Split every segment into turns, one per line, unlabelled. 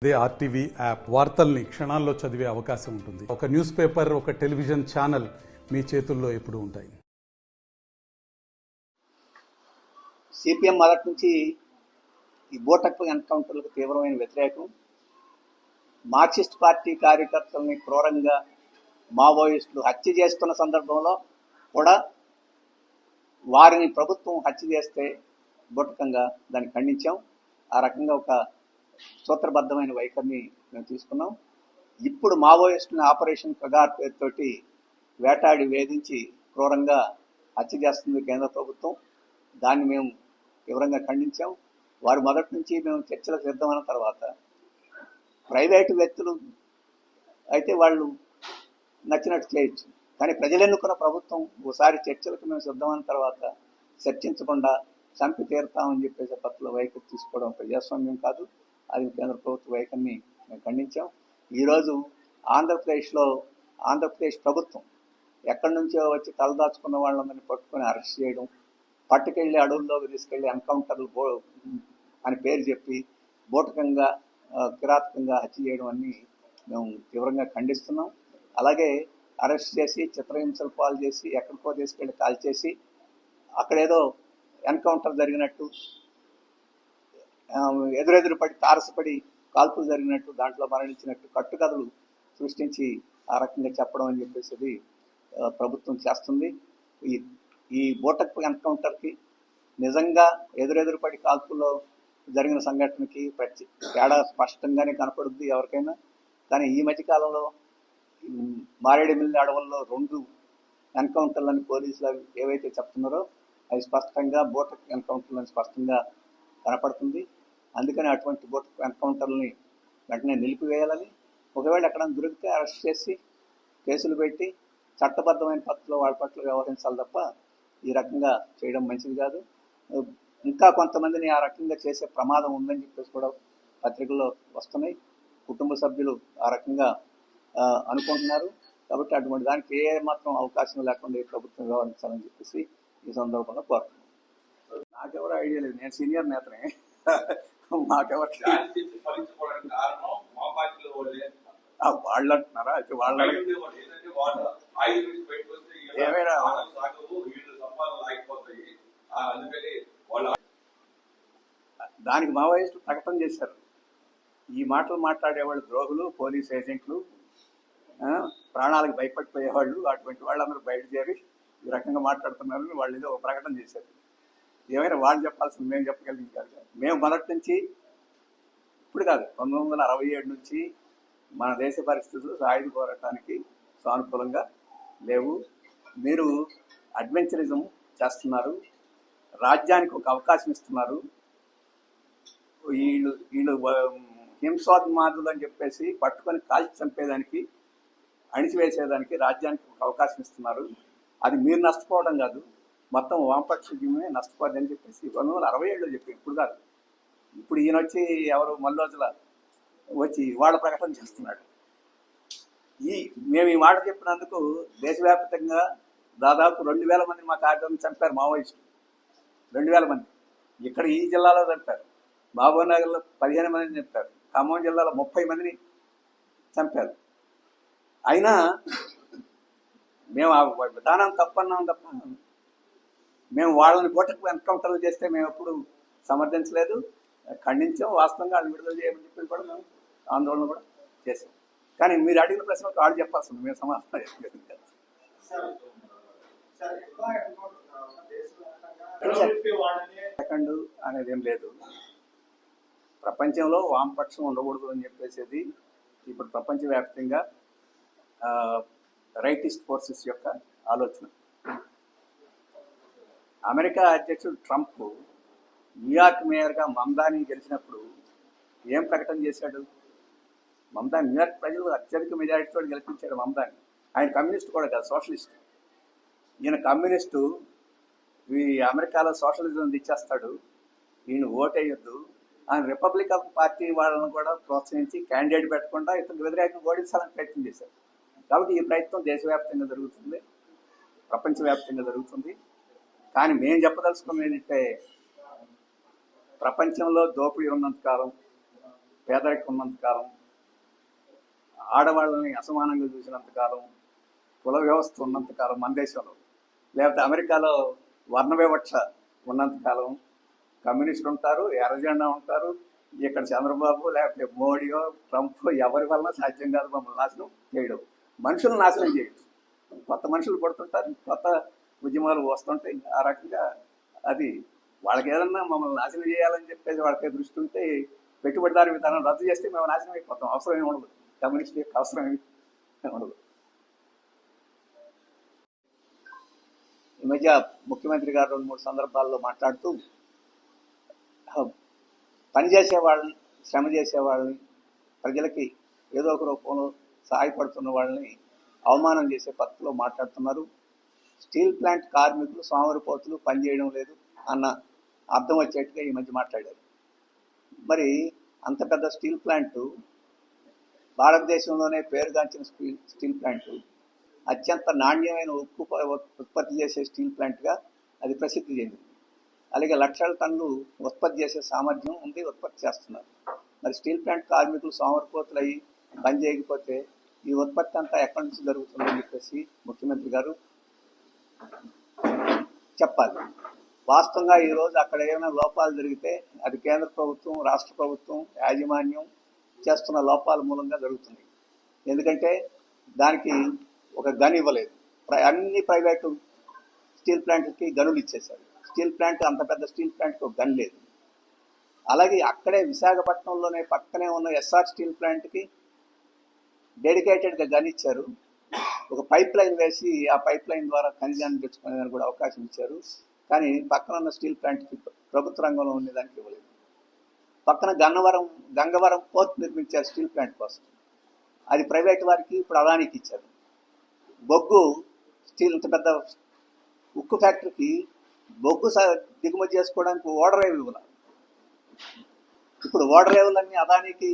అదే RTV app వార్తల్ని క్షణాల్లో చదివే అవకాశం ఉంటుంది. ఒక న్యూస్ పేపర్, ఒక టెలివిజన్ ఛానల్ మీ చేతుల్లో ఎప్పుడూ ఉంటాయి.
సిపిఎం మొదటి నుంచి ఈ బోటక్ ఎన్కౌంటర్లకు తీవ్రమైన వ్యతిరేకం. మార్క్సిస్ట్ పార్టీ కార్యకర్తల్ని క్రూరంగా మావోయిస్టులు హత్య చేస్తున్న సందర్భంలో కూడా వారిని ప్రభుత్వం హత్య చేస్తే బోటకంగా దాన్ని ఖండించాం. ఆ రకంగా ఒక సూత్రబద్ధమైన వైఖరిని మేము తీసుకున్నాం. ఇప్పుడు మావోయిస్టుని ఆపరేషన్ కగార్ పేరుతోటి వేటాడి వేధించి క్రూరంగా హత్య చేస్తుంది కేంద్ర ప్రభుత్వం. దాన్ని మేము తీవ్రంగా ఖండించాం. వారు మొదటి నుంచి మేము చర్చలకు సిద్ధమైన తర్వాత ప్రైవేటు వ్యక్తులు అయితే వాళ్ళు నచ్చినట్టు చేయొచ్చు, కానీ ప్రజలు ఎన్నుకున్న ప్రభుత్వం ఒకసారి చర్చలకు మేము సిద్ధమైన తర్వాత చర్చించకుండా చంపి తీరుతామని చెప్పేసి పత్రుల వైఖరి తీసుకోవడం ప్రజాస్వామ్యం కాదు. అది కేంద్ర ప్రభుత్వ వైఖరిని మేము ఖండించాం. ఈరోజు ఆంధ్రప్రదేశ్ ప్రభుత్వం ఎక్కడి నుంచో వచ్చి తలదాచుకున్న వాళ్ళందరినీ పట్టుకొని అరెస్ట్ చేయడం, పట్టుకెళ్ళి అడవుల్లోకి తీసుకెళ్ళి ఎన్కౌంటర్లు అని పేరు చెప్పి బోటకంగా కిరాతకంగా హత్య చేయడం అన్ని మేము తీవ్రంగా ఖండిస్తున్నాం. అలాగే అరెస్ట్ చేసి చిత్రహింసలు పాలు చేసి ఎక్కడికో తీసుకెళ్ళి కాల్ చేసి అక్కడేదో ఎన్కౌంటర్ జరిగినట్టు, ఎదురెదురుపడి తారసపడి కాల్పులు జరిగినట్టు, దాంట్లో మరణించినట్టు కట్టుకథలు సృష్టించి ఆ రకంగా చెప్పడం అని చెప్పేసి ప్రభుత్వం చేస్తుంది. ఈ బోటక్ ఎన్కౌంటర్కి నిజంగా ఎదురెదురుపడి కాల్పుల్లో జరిగిన సంఘటనకి తేడా స్పష్టంగానే కనపడుద్ది ఎవరికైనా. కానీ ఈ మధ్యకాలంలో మారేడుమిల్లి అడవుల్లో 2 ఎన్కౌంటర్లని పోలీసులు ఏవైతే చెప్తున్నారో అవి స్పష్టంగా బోటక్ ఎన్కౌంటర్లని స్పష్టంగా కనపడుతుంది. అందుకని అటువంటి బోటక్ ఎన్కౌంటర్లని వెంటనే నిలిపివేయాలని, ఒకవేళ ఎక్కడ దొరికితే అరెస్ట్ చేసి కేసులు పెట్టి చట్టబద్ధమైన పద్ధతిలో వాళ్ళ పట్ల వ్యవహరించాలి తప్ప ఈ రకంగా చేయడం మంచిది కాదు. ఇంకా కొంతమందిని ఆ రకంగా చేసే ప్రమాదం ఉందని చెప్పేసి కూడా పత్రికల్లో వస్తున్నాయి. కుటుంబ సభ్యులు ఆ రకంగా అనుకుంటున్నారు. కాబట్టి అటువంటి దానికి ఏ మాత్రం అవకాశం లేకుండా ప్రభుత్వం వ్యవహరించాలని చెప్పేసి ఈ సందర్భంగా కోరుతున్నాను. నాకెవరో ఐడియా లేదు, నేను సీనియర్ నేతనే. మాకెవరు వాళ్ళు అంటున్నారా? అయితే వాళ్ళు ఏమైనా దానికి మావోయిస్టులు ప్రకటన చేశారు. ఈ మాటలు మాట్లాడేవాళ్ళు ద్రోహులు, పోలీస్ ఏజెంట్లు, ప్రాణాలకు భయపడిపోయేవాళ్ళు, అటువంటి వాళ్ళందరూ బయట చేరి ఈ రకంగా మాట్లాడుతున్నారని వాళ్ళు ఏదో ఒక ప్రకటన చేశారు. ఏమైనా వాళ్ళు చెప్పాల్సింది మేము చెప్పగలిగింది కాదు. మేము మొదటి నుంచి, ఇప్పుడు కాదు, 1967 నుంచి మన దేశ పరిస్థితులు సాయుధ పోరాటానికి సానుకూలంగా లేవు. మీరు అడ్వెంచరిజం చేస్తున్నారు, రాజ్యానికి ఒక అవకాశం ఇస్తున్నారు. వీళ్ళు హింసాత్మాదులు అని చెప్పేసి పట్టుకొని కాల్చి చంపేదానికి, అణిచివేసేదానికి రాజ్యానికి ఒక అవకాశం ఇస్తున్నారు. అది మీరు నష్టపోవడం కాదు, మొత్తం వామపక్షమే నష్టపోద్దని చెప్పేసి 1967లో చెప్పి, ఇప్పుడు కాదు. ఇప్పుడు ఈయన వచ్చి ఎవరు మల్లోజుల వచ్చి వాళ్ళ ప్రకటన చేస్తున్నాడు. మేము ఈ మాట చెప్పినందుకు దేశవ్యాప్తంగా దాదాపు 2000 మంది మా కార్యక్రమం చంపారు మావోయిస్టులు. 2000 మంది ఇక్కడ ఈ జిల్లాలో చంపారు. మహబూబ్నగర్లో 15 మందిని చంపారు. ఖమ్మం జిల్లాలో 30 మందిని చంపారు. అయినా మేము ఆ విధానం తప్పన్నాం తప్ప మేము వాళ్ళని బోటకు ఎన్కౌంటర్లు చేస్తే మేము ఎప్పుడు సమర్థించలేదు, ఖండించాం. వాస్తవంగా వాళ్ళు విడుదల చేయమని చెప్పి కూడా మేము ఆందోళన కూడా చేసాం. కానీ మీరు అడిగిన ప్రశ్నకు వాళ్ళు చెప్పాల్సింది, మేము సమాధానం చెప్పలేదు. సెకండ్ అనేది ఏం లేదు. ప్రపంచంలో వామపక్షం ఉండకూడదు అని చెప్పేసి ఇప్పుడు ప్రపంచవ్యాప్తంగా రైటిస్ట్ ఫోర్సెస్ యొక్క ఆలోచన. అమెరికా అధ్యక్షుడు ట్రంప్ న్యూయార్క్ మేయర్గా మమ్దాని గెలిచినప్పుడు ఏం ప్రకటన చేశాడు? మమ్దాని న్యూయార్క్ ప్రజలు అత్యధిక మెజారిటీతో గెలిపించాడు మమ్దాని. ఆయన కమ్యూనిస్ట్ కూడా కాదు, సోషలిస్ట్. ఈయన కమ్యూనిస్టు, ఈ అమెరికాలో సోషలిజం తెచ్చేస్తాడు, ఈయన ఓటేయొద్దు ఆయన రిపబ్లికన్ పార్టీ వాళ్ళను కూడా ప్రోత్సహించి క్యాండిడేట్ పెట్టకుండా ఇతను వ్యతిరేకంగా ఓడించాలని ప్రయత్నం చేశారు. కాబట్టి ఈ ప్రయత్నం దేశవ్యాప్తంగా జరుగుతుంది, ప్రపంచవ్యాప్తంగా జరుగుతుంది. కానీ మేము చెప్పదలుచుకున్నది ఏంటంటే, ప్రపంచంలో దోపిడీ ఉన్నంతకాలం, పేదరికం ఉన్నంతకాలం, ఆడవాళ్ళని అసమానంగా చూసినంతకాలం, కుల వ్యవస్థ ఉన్నంతకాలం మన దేశంలో, లేకపోతే అమెరికాలో వర్ణ వివక్ష ఉన్నంతకాలం కమ్యూనిస్టులు ఉంటారు, ఎర్రజెండా ఉంటారు. ఇక్కడ చంద్రబాబు లేకపోతే మోడీయో ట్రంప్ ఎవరి వలన సాధ్యం కాదు మమ్మల్ని నాశనం చేయడం, మనుషులను నాశనం చేయడం. కొత్త మనుషులు పడుతుంటారు, కొత్త ఉద్యమాలు వస్తుంటాయి. ఆ రకంగా అది వాళ్ళకి ఏదన్నా మమ్మల్ని నాశనం చేయాలని చెప్పేసి వాళ్ళకి దృష్టి ఉంటే పెట్టుబడిదారు విధానం రద్దు చేస్తే మేము నాశనం అయిపోతాం. అవసరం ఏమి ఉండదు, కమ్యూనిస్ట్ యొక్క అవసరం ఏమి ఉండదు. ఈ మధ్య ముఖ్యమంత్రి గారు 2-3 సందర్భాల్లో మాట్లాడుతూ పనిచేసే వాళ్ళని, శ్రమ చేసే వాళ్ళని, ప్రజలకి ఏదో ఒక రూపంలో సహాయపడుతున్న వాళ్ళని అవమానం చేసే పద్ధతిలో మాట్లాడుతున్నారు. స్టీల్ ప్లాంట్ కార్మికులు సోమరిపోతులు పనిచేయడం లేదు అన్న అర్థం వచ్చేట్టుగా ఈ మధ్య మాట్లాడారు. మరి అంత పెద్ద స్టీల్ ప్లాంటు, భారతదేశంలోనే పేరుగాంచిన స్టీల్ ప్లాంటు, అత్యంత నాణ్యమైన ఉక్కు ఉత్పత్తి చేసే స్టీల్ ప్లాంట్గా అది ప్రసిద్ధి చెందింది. అలాగే లక్షల టన్నులు ఉత్పత్తి చేసే సామర్థ్యం ఉంది, ఉత్పత్తి చేస్తున్నారు. మరి స్టీల్ ప్లాంట్ కార్మికులు సోమరిపోతులు అయ్యి పని చేయకపోతే ఈ ఉత్పత్తి అంతా ఎక్కడి నుంచి జరుగుతుందని చెప్పేసి ముఖ్యమంత్రి గారు చెప్పాలి. వాస్తవంగా ఈరోజు అక్కడ ఏమైనా లోపాలు జరిగితే అది కేంద్ర ప్రభుత్వం, రాష్ట్ర ప్రభుత్వం యాజమాన్యం చేస్తున్న లోపాల మూలంగా జరుగుతుంది. ఎందుకంటే దానికి ఒక గన్ ఇవ్వలేదు. అన్ని ప్రైవేటు స్టీల్ ప్లాంట్కి గనులు ఇచ్చేశారు. స్టీల్ ప్లాంట్, అంత పెద్ద స్టీల్ ప్లాంట్కి ఒక గన్ లేదు. అలాగే అక్కడే విశాఖపట్నంలోనే పక్కనే ఉన్న ఎస్ఆర్ స్టీల్ ప్లాంట్కి డెడికేటెడ్గా గన్ ఇచ్చారు. ఒక పైప్ లైన్ వేసి ఆ పైప్ లైన్ ద్వారా ఖనిజాన్ని తెచ్చుకునేదానికి కూడా అవకాశం ఇచ్చారు. కానీ పక్కన ఉన్న స్టీల్ ప్లాంట్కి ప్రభుత్వ రంగంలో ఉండేదానికి ఇవ్వలేదు. పక్కన గంగవరం పోర్ట్ నిర్మించారు స్టీల్ ప్లాంట్ కోసం, అది ప్రైవేట్ వారికి, ఇప్పుడు అదానికి ఇచ్చారు. బొగ్గు స్టీల్, ఇంత పెద్ద ఉక్కు ఫ్యాక్టరీకి బొగ్గు దిగుమతి చేసుకోవడానికి ఓడరేవు ఇవ్వాలి. ఇప్పుడు ఓడరేవులన్నీ అదానికి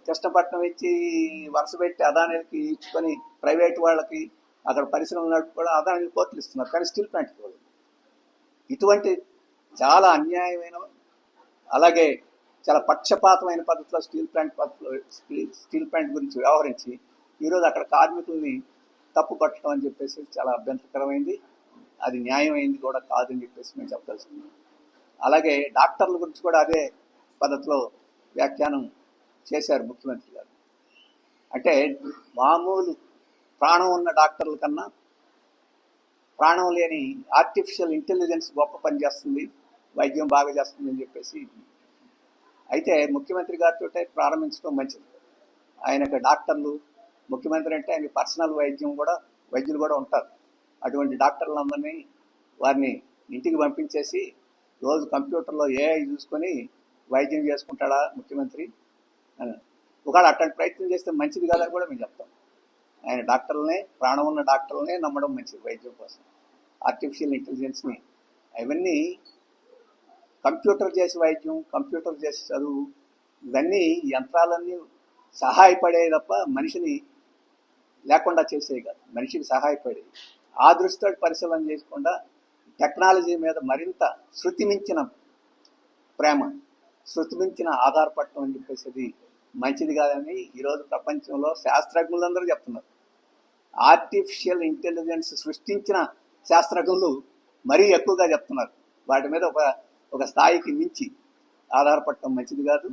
కృష్ణపట్నం ఇచ్చి వరుస పెట్టి అదానికి ఇచ్చుకొని ప్రైవేట్ వాళ్ళకి అక్కడ పరిశ్రమలు నడుపుకోవడం, అదానికి పోర్టులు ఇస్తున్నారు, కానీ స్టీల్ ప్లాంట్కి ఇవ్వలేదు. ఇటువంటి చాలా అన్యాయమైన, అలాగే చాలా పక్షపాతమైన పద్ధతిలో స్టీల్ ప్లాంట్ గురించి వ్యవహరించి ఈరోజు అక్కడ కార్మికుల్ని తప్పు పట్టడం అని చెప్పేసి చాలా అభ్యంతరకరమైంది. అది న్యాయమైంది కూడా కాదని చెప్పేసి మేము చెప్పదలుచుకున్నాం. అలాగే డాక్టర్ల గురించి కూడా అదే పద్ధతిలో వ్యాఖ్యానం చేశారు ముఖ్యమంత్రి గారు. అంటే మామూలు ప్రాణం ఉన్న డాక్టర్ల కన్నా ప్రాణం లేని ఆర్టిఫిషియల్ ఇంటెలిజెన్స్ గొప్ప పని చేస్తుంది, వైద్యం బాగా చేస్తుంది అని చెప్పేసి. అయితే ముఖ్యమంత్రి గారితో ప్రారంభించడం మంచిది. ఆయనకు డాక్టర్లు, ముఖ్యమంత్రి అంటే ఆయన పర్సనల్ వైద్యులు కూడా ఉంటారు. అటువంటి డాక్టర్లందరినీ వారిని ఇంటికి పంపించేసి రోజు కంప్యూటర్లో ఏఐ చూసుకొని వైద్యం చేసుకుంటాడా ముఖ్యమంత్రి అని. ఒకవేళ అట్లాంటి ప్రయత్నం చేస్తే మంచిది కాదని కూడా మేము చెప్తాం. ఆయన డాక్టర్లనే, ప్రాణం ఉన్న డాక్టర్లనే నమ్మడం మంచిది వైద్యం కోసం. ఆర్టిఫిషియల్ ఇంటెలిజెన్స్ని, అవన్నీ కంప్యూటర్ చేసి వైద్యం, కంప్యూటర్ చేసి చదువు, ఇవన్నీ యంత్రాలన్నీ సహాయపడే తప్ప మనిషిని లేకుండా చేసేవి కాదు, మనిషికి సహాయపడేవి. ఆ దృష్టితో పరిశీలన చేయకుండా టెక్నాలజీ మీద మరింత శృతిమించిన ప్రేమ, శృతిమించిన ఆధారపడటం అని చెప్పేసి అది మంచిది కాదని ఈరోజు ప్రపంచంలో శాస్త్రజ్ఞులందరూ చెప్తున్నారు. ఆర్టిఫిషియల్ ఇంటెలిజెన్స్ సృష్టించిన శాస్త్రజ్ఞులు మరీ ఎక్కువగా చెప్తున్నారు. వాటి మీద ఒక స్థాయికి మించి ఆధారపడటం మంచిది కాదు.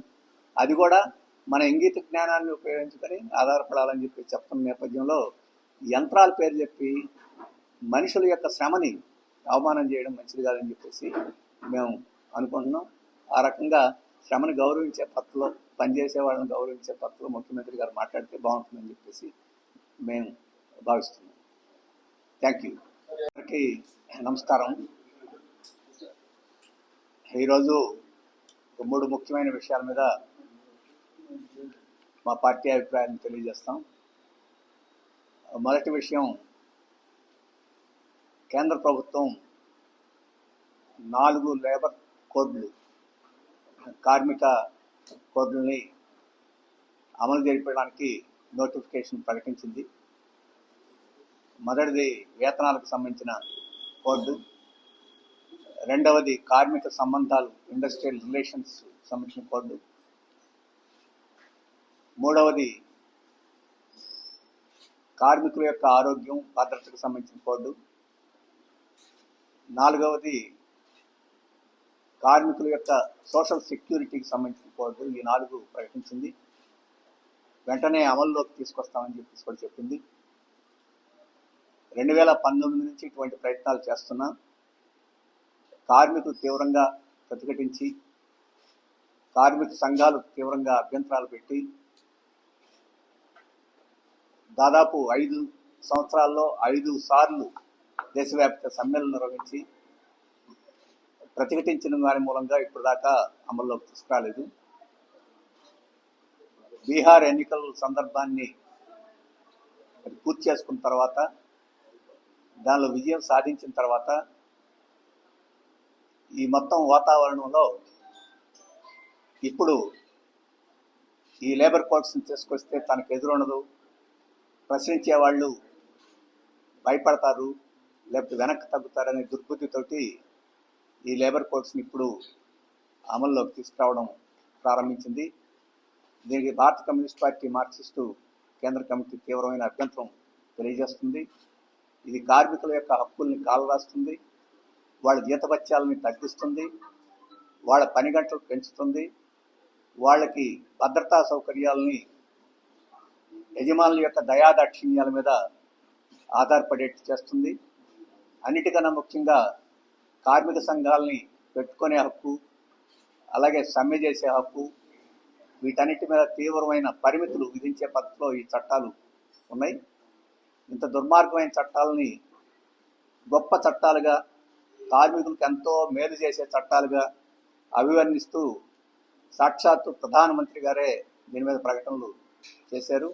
అది కూడా మన ఇంగిత జ్ఞానాన్ని ఉపయోగించుకొని ఆధారపడాలని చెప్పి చెప్తున్న నేపథ్యంలో యంత్రాల పేరు చెప్పి మనుషుల యొక్క శ్రమని అవమానం చేయడం మంచిది కాదని చెప్పేసి మేము అనుకుంటున్నాం. ఆ రకంగా శ్రమని గౌరవించే పద్ధతిలో, పనిచేసే వాళ్ళని గౌరవించే పద్ధతిలో ముఖ్యమంత్రి గారు మాట్లాడితే బాగుంటుందని చెప్పేసి మేము భావిస్తున్నాం. Thank you. అందరికీ నమస్కారం. ఈరోజు 3 ముఖ్యమైన విషయాల మీద మా పార్టీ అభిప్రాయాన్ని తెలియజేస్తాం. మొదటి విషయం, కేంద్ర ప్రభుత్వం 4 లేబర్ కోడ్లు, కార్మిక కోడ్లని అమలు జరిపడానికి నోటిఫికేషన్ ప్రకటించింది. మొదటిది వేతనాలకు సంబంధించిన కోడ్, రెండవది కార్మిక సంబంధాలు, ఇండస్ట్రియల్ రిలేషన్స్ సంబంధించిన కోడ్, మూడవది కార్మికుల యొక్క ఆరోగ్యం భద్రతకు సంబంధించిన కోడ్. నాలుగవది కార్మికుల యొక్క సోషల్ సెక్యూరిటీకి సంబంధించిన కోడ్. ఈ 4 ప్రకటించింది. వెంటనే అమల్లోకి తీసుకొస్తామని చెప్పేసి కూడా చెప్పింది. 2019 నుంచి ఇటువంటి ప్రయత్నాలు చేస్తున్నా కార్మికులు తీవ్రంగా ప్రతిఘటించి కార్మిక సంఘాలు తీవ్రంగా అభ్యంతరాలు పెట్టి దాదాపు 5 సంవత్సరాల్లో 5 సార్లు దేశవ్యాప్త సమ్మెలను నిర్వహించి ప్రతిఘటించిన వారి మూలంగా ఇప్పుడు దాకా అమల్లోకి తీసుకురాలేదు. బీహార్ ఎన్నికల సందర్భాన్ని పూర్తి చేసుకున్న తర్వాత దానిలో విజయం సాధించిన తర్వాత ఈ మొత్తం వాతావరణంలో ఇప్పుడు ఈ లేబర్ కోడ్స్ని తీసుకొస్తే తనకు ఎదురుండదు, ప్రశ్నించే వాళ్ళు భయపడతారు, లేకపోతే వెనక్కి తగ్గుతారనే దుర్బుద్ధితోటి ఈ లేబర్ కోడ్స్ని ఇప్పుడు అమల్లోకి తీసుకురావడం ప్రారంభించింది. దీనికి భారత కమ్యూనిస్ట్ పార్టీ మార్క్సిస్టు కేంద్ర కమిటీ తీవ్రమైన అభ్యంతరం తెలియజేస్తుంది. ఇది కార్మికుల యొక్క హక్కుల్ని కాలరాస్తుంది, వాళ్ళ జీతభత్యాలని తగ్గిస్తుంది, వాళ్ళ పని గంటలు పెంచుతుంది, వాళ్ళకి భద్రతా సౌకర్యాలని యజమానుల యొక్క దయాదాక్షిణ్యాల మీద ఆధారపడేట్టు చేస్తుంది. అన్నిటికన్నా ముఖ్యంగా కార్మిక సంఘాలని పెట్టుకునే హక్కు, అలాగే సమ్మె చేసే హక్కు, వీటన్నిటి మీద తీవ్రమైన పరిమితులు విధించే పద్ధతిలో ఈ చట్టాలు ఉన్నాయి. ఇంత దుర్మార్గమైన చట్టాలని గొప్ప చట్టాలుగా, కార్మికులకు ఎంతో మేలు చేసే చట్టాలుగా అభివర్ణిస్తూ సాక్షాత్తు ప్రధానమంత్రి గారే దీని మీద ప్రకటనలు చేశారు.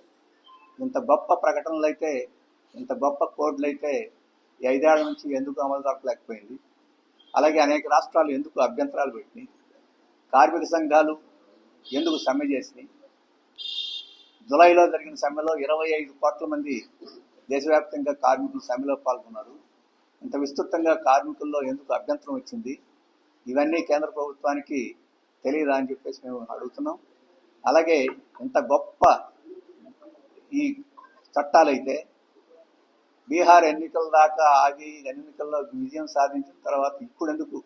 ఇంత గొప్ప ప్రకటనలు అయితే, ఇంత గొప్ప కోడ్లు అయితే 5 ఏళ్ల నుంచి ఎందుకు అమలు జరపలేకపోయింది? అలాగే అనేక రాష్ట్రాలు ఎందుకు అభ్యంతరాలు పెట్టినాయి? కార్మిక సంఘాలు ఎందుకు సమ్మె చేసినాయి? జులైలో జరిగిన సమ్మెలో 25 కోట్ల మంది దేశవ్యాప్తంగా కార్మికులు సమ్మెలో పాల్గొన్నారు. ఇంత విస్తృతంగా కార్మికుల్లో ఎందుకు అభ్యంతరం వచ్చింది? ఇవన్నీ కేంద్ర ప్రభుత్వానికి తెలియదా అని చెప్పేసి మేము అడుగుతున్నాం. అలాగే ఇంత గొప్ప ఈ చట్టాలైతే బీహార్ ఎన్నికల దాకా ఆగి ఎన్నికల్లో విజయం సాధించిన తర్వాత ఇప్పుడు ఎందుకు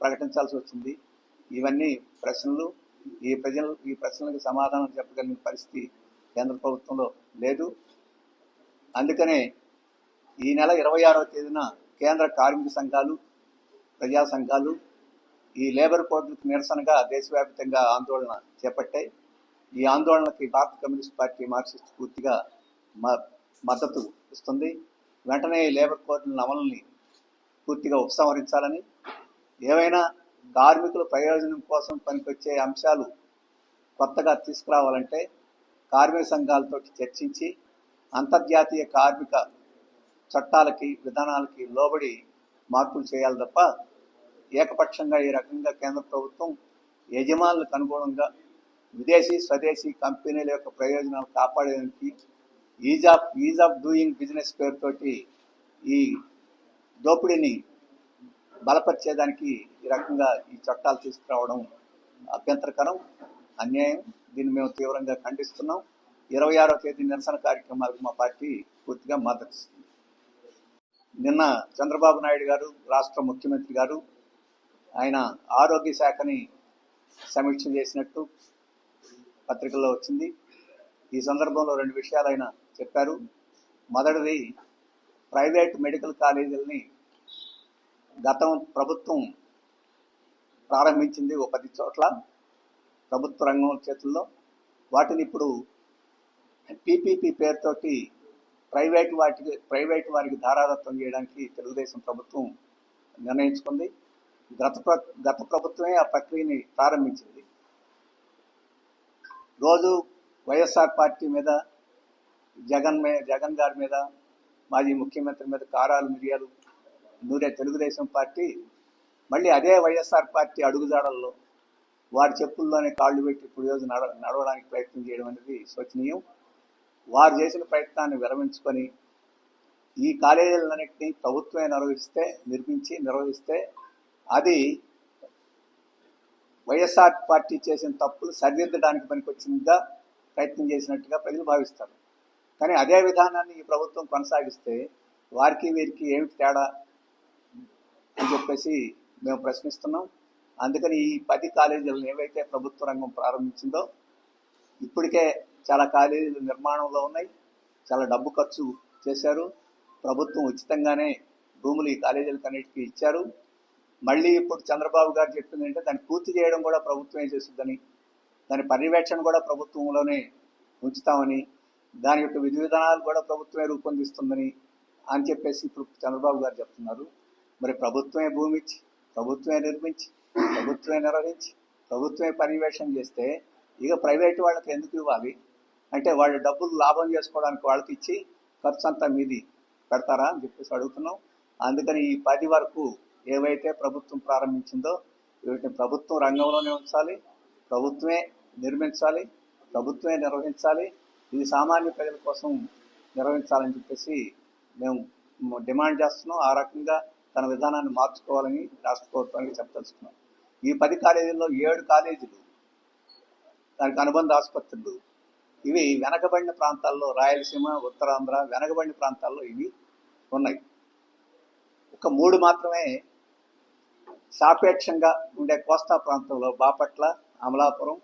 ప్రకటించాల్సి వచ్చింది? ఇవన్నీ ప్రశ్నలు. ఈ ప్రశ్నలకు సమాధానం చెప్పగలిగిన పరిస్థితి కేంద్ర ప్రభుత్వంలో లేదు. అందుకనే ఈ నెల 26వ తేదీన కేంద్ర కార్మిక సంఘాలు, ప్రజా సంఘాలు ఈ లేబర్ కోడ్లకు నిరసనగా దేశవ్యాప్తంగా ఆందోళన చేపట్టాయి. ఈ ఆందోళనకి భారత కమ్యూనిస్ట్ పార్టీ మార్క్సిస్ట్ పూర్తిగా మద్దతు ఇస్తుంది. వెంటనే ఈ లేబర్ కోడ్ల అమలుని పూర్తిగా ఉపసంహరించాలని, ఏవైనా కార్మికుల ప్రయోజనం కోసం పనికొచ్చే అంశాలు కొత్తగా తీసుకురావాలంటే కార్మిక సంఘాలతో చర్చించి అంతర్జాతీయ కార్మిక చట్టాలకి, విధానాలకి లోబడి మార్పులు చేయాలి తప్ప ఏకపక్షంగా ఈ రకంగా కేంద్ర ప్రభుత్వం యజమానులకు అనుగుణంగా విదేశీ, స్వదేశీ కంపెనీల యొక్క ప్రయోజనాలు కాపాడడానికి ఈజ్ ఆఫ్ డూయింగ్ బిజినెస్ పేరుతోటి ఈ దోపిడీని బలపరిచేదానికి ఈ రకంగా ఈ చట్టాలు తీసుకురావడం అభ్యంతరకరం, అన్యాయం. దీన్ని మేము తీవ్రంగా ఖండిస్తున్నాం. 26వ తేదీ నిరసన కార్యక్రమాలకు మా పార్టీ పూర్తిగా మద్దతు ఇస్తుంది. నిన్న చంద్రబాబు నాయుడు గారు, రాష్ట్ర ముఖ్యమంత్రి గారు, ఆయన ఆరోగ్య శాఖని సమీక్ష చేసినట్టు పత్రికల్లో వచ్చింది. ఈ సందర్భంలో 2 విషయాలు ఆయన చెప్పారు. మొదటిది, ప్రైవేట్ మెడికల్ కాలేజీలని ప్రభుత్వం ప్రారంభించింది 10 చోట్ల ప్రభుత్వ రంగం చేతుల్లో. వాటిని ఇప్పుడు పీపీపీ పేరుతోటి ప్రైవేట్ వారికి ధారాదత్తం చేయడానికి తెలుగుదేశం ప్రభుత్వం నిర్ణయించుకుంది. గత ప్రభుత్వమే ఆ ప్రక్రియని ప్రారంభించింది. రోజు వైఎస్ఆర్ పార్టీ మీద, జగన్ గారి మీద, మాజీ ముఖ్యమంత్రి మీద కారాలు మిరియాలు నూరే తెలుగుదేశం పార్టీ మళ్ళీ అదే వైఎస్ఆర్ పార్టీ అడుగుజాడల్లో వారి చెప్పుల్లోనే కాళ్ళు పెట్టి ఇప్పుడు రోజు నడవడానికి ప్రయత్నం చేయడం అనేది శోచనీయం. వారు చేసిన ప్రయత్నాన్ని విరమించుకొని ఈ కాలేజీలన్నింటినీ ప్రభుత్వమే నిర్వహిస్తే అది వైఎస్ఆర్ పార్టీ చేసిన తప్పులు సరిదిద్దడానికి పనికొచ్చిందిగా ప్రయత్నం చేసినట్టుగా ప్రజలు భావిస్తారు. కానీ అదే విధానాన్ని ఈ ప్రభుత్వం కొనసాగిస్తే వారికి వీరికి ఏమిటి తేడా అని చెప్పేసి మేము ప్రశ్నిస్తున్నాం. అందుకని ఈ 10 కాలేజీలను ఏవైతే ప్రభుత్వ రంగం ప్రారంభించిందో ఇప్పటికే చాలా కాలేజీలు నిర్మాణంలో ఉన్నాయి, చాలా డబ్బు ఖర్చు చేశారు. ప్రభుత్వం ఉచితంగానే భూములు ఈ కాలేజీలకన్నిటికీ ఇచ్చారు. మళ్ళీ ఇప్పుడు చంద్రబాబు గారు చెప్పింది అంటే దాన్ని పూర్తి చేయడం కూడా ప్రభుత్వమే చేస్తుందని, దాని పర్యవేక్షణ కూడా ప్రభుత్వంలోనే ఉంచుతామని, దాని యొక్క విధి విధానాలు కూడా ప్రభుత్వమే రూపొందిస్తుందని అని చెప్పేసి ఇప్పుడు చంద్రబాబు గారు చెప్తున్నారు. మరి ప్రభుత్వమే భూమి ఇచ్చి, ప్రభుత్వమే నిర్మించి, ప్రభుత్వమే నిర్వహించి, ప్రభుత్వమే పర్యవేక్షణ చేస్తే ఇక ప్రైవేటు వాళ్ళకి ఎందుకు ఇవ్వాలి? అంటే వాళ్ళు డబ్బులు లాభం చేసుకోవడానికి వాళ్ళకి ఇచ్చి ఖర్చు అంతా మీది పెడతారా అని చెప్పేసి అడుగుతున్నాం. అందుకని ఈ 10 వరకు ఏవైతే ప్రభుత్వం ప్రారంభించిందో వీటిని ప్రభుత్వం రంగంలోనే ఉంచాలి, ప్రభుత్వమే నిర్మించాలి, ప్రభుత్వమే నిర్వహించాలి. ఇది సామాన్య ప్రజల కోసం నిర్వహించాలని చెప్పేసి మేము డిమాండ్ చేస్తున్నాం. ఆ రకంగా తన విధానాన్ని మార్చుకోవాలని రాష్ట్ర ప్రభుత్వానికి చెప్పదలుచుకున్నాం. ఈ 10 కాలేజీల్లో 7 కాలేజీలు, దానికి అనుబంధ ఆసుపత్రులు ఇవి వెనకబడిన ప్రాంతాల్లో, రాయలసీమ, ఉత్తరాంధ్ర వెనకబడిన ప్రాంతాల్లో ఇవి ఉన్నాయి. ఒక 3 మాత్రమే సాపేక్షంగా ఉండే కోస్తా ప్రాంతంలో బాపట్ల, అమలాపురం,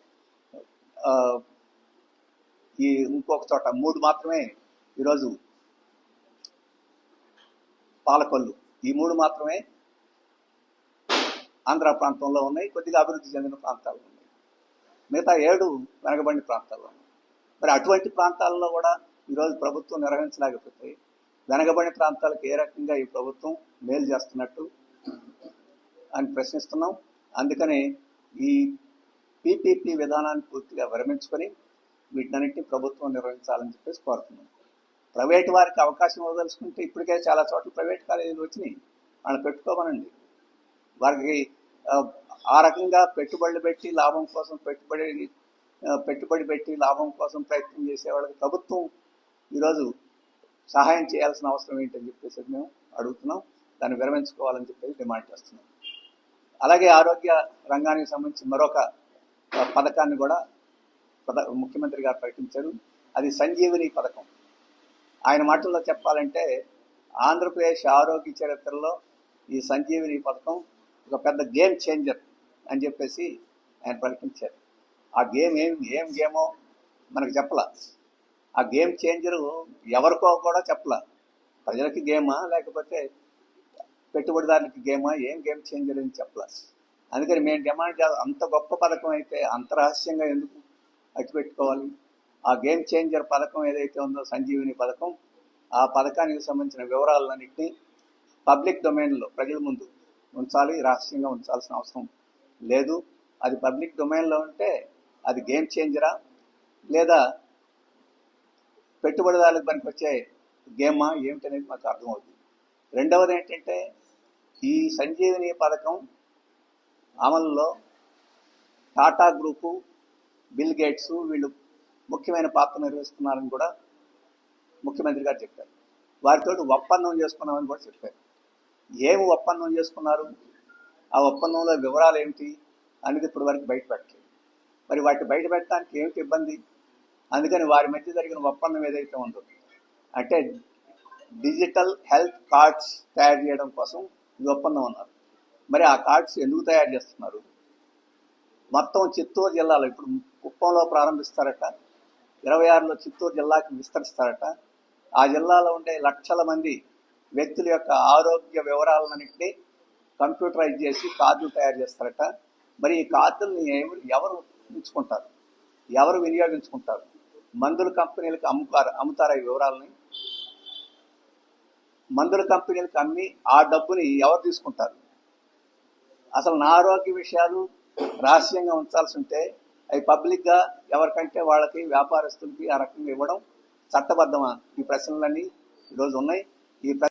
ఈ ఇంకొక చోట 3 మాత్రమే ఈరోజు పాలకొల్లు, ఈ 3 మాత్రమే ఆంధ్ర ప్రాంతంలో ఉన్నాయి, కొద్దిగా అభివృద్ధి చెందిన ప్రాంతాలు ఉన్నాయి. మిగతా 7 వెనకబడిన ప్రాంతాల్లో ఉన్నాయి. మరి అటువంటి ప్రాంతాల్లో కూడా ఈరోజు ప్రభుత్వం నిర్వహించలేకపోతే వెనకబడిన ప్రాంతాలకు ఏ రకంగా ఈ ప్రభుత్వం మేలు చేస్తున్నట్టు అని ప్రశ్నిస్తున్నాం. అందుకని ఈ పీపీపీ విధానాన్ని పూర్తిగా విరమించుకొని వీటినన్నింటినీ ప్రభుత్వం నిర్వహించాలని చెప్పేసి కోరుతున్నాం. ప్రైవేటు వారికి అవకాశం ఇవ్వదలుచుకుంటే ఇప్పటికే చాలా చోట్ల ప్రైవేట్ కాలేజీలు వచ్చినాయి, వాళ్ళు పెట్టుకోమనండి. వారికి ఆ రకంగా పెట్టుబడులు పెట్టి లాభం కోసం పెట్టుబడి పెట్టి లాభం కోసం ప్రయత్నం చేసే వాళ్ళకి ప్రభుత్వం ఈరోజు సహాయం చేయాల్సిన అవసరం ఏంటని చెప్పేసి మేము అడుగుతున్నాం. దాన్ని విరమించుకోవాలని చెప్పేసి డిమాండ్ చేస్తున్నాం. అలాగే ఆరోగ్య రంగానికి సంబంధించి మరొక పథకాన్ని కూడా ముఖ్యమంత్రి గారు ప్రకటించారు. అది సంజీవని పథకం. ఆయన మాటల్లో చెప్పాలంటే ఆంధ్రప్రదేశ్ ఆరోగ్య చరిత్రలో ఈ సంజీవని పథకం ఒక పెద్ద గేమ్ చేంజర్ అని చెప్పేసి ఆయన ప్రకటించారు. ఆ గేమ్ ఏం గేమో మనకు చెప్పలా. ఆ గేమ్ చేంజరు ఎవరికో కూడా చెప్పలా. ప్రజలకి గేమా లేకపోతే పెట్టుబడిదారులకి గేమా, ఏం గేమ్ చేంజర్ అని చెప్పలా. అందుకని మేము డిమాండ్ అంత గొప్ప పథకం అయితే అంత రహస్యంగా ఎందుకు అట్టిపెట్టుకోవాలి? ఆ గేమ్ చేంజర్ పథకం ఏదైతే ఉందో సంజీవిని పథకం, ఆ పథకానికి సంబంధించిన వివరాలన్నింటినీ పబ్లిక్ డొమైన్లో ప్రజల ముందు ఉంచాలి, రహస్యంగా ఉంచాల్సిన అవసరం లేదు. అది పబ్లిక్ డొమైన్లో ఉంటే అది గేమ్ చేంజరా లేదా పెట్టుబడిదారులకు పనికొచ్చే గేమా ఏమిటనేది మాకు అర్థమవుతుంది. రెండవది ఏంటంటే ఈ సంజీవిని పథకం అమలులో టాటా గ్రూపు, బిల్ గేట్స్ వీళ్ళు ముఖ్యమైన పాత్ర నిర్వహిస్తున్నారని కూడా ముఖ్యమంత్రి గారు చెప్పారు. వారితో ఒప్పందం చేసుకున్నామని కూడా చెప్పారు. ఏమి ఒప్పందం చేసుకున్నారు, ఆ ఒప్పందంలో వివరాలు ఏమిటి అనేది ఇప్పుడు వరకు బయట పెట్టలేదు. మరి వాటిని బయట పెట్టడానికి ఏమిటి ఇబ్బంది? అందుకని వారి మధ్య జరిగిన ఒప్పందం ఏదైతే ఉందో అంటే డిజిటల్ హెల్త్ కార్డ్స్ తయారు చేయడం కోసం ఈ ఒప్పందం ఉన్నారు. మరి ఆ కార్డ్స్ ఎందుకు తయారు చేస్తున్నారు? మొత్తం చిత్తూరు జిల్లాలో ఇప్పుడు కుప్పంలో ప్రారంభిస్తారట, 26లో చిత్తూరు జిల్లాకి విస్తరిస్తారట. ఆ జిల్లాలో ఉండే లక్షల మంది వ్యక్తుల యొక్క ఆరోగ్య వివరాలన్నింటినీ కంప్యూటరైజ్ చేసి కార్డులు తయారు చేస్తారట. మరి ఈ కార్డుల్ని ఎవరు ఉంచుకుంటారు, ఎవరు వినియోగించుకుంటారు? మందుల కంపెనీలకు అమ్ముతారా ఈ వివరాలని? మందుల కంపెనీలకు అమ్మి ఆ డబ్బుని ఎవరు తీసుకుంటారు? అసలు నా ఆరోగ్య విషయాలు రహస్యంగా ఉంచాల్సి ఉంటే అవి పబ్లిక్గా ఎవరికంటే వాళ్ళకి వ్యాపారస్తులకి ఆ రకంగా ఇవ్వడం చట్టబద్ధమా? ఈ ప్రశ్నలన్నీ ఈరోజు ఉన్నాయి. ఈ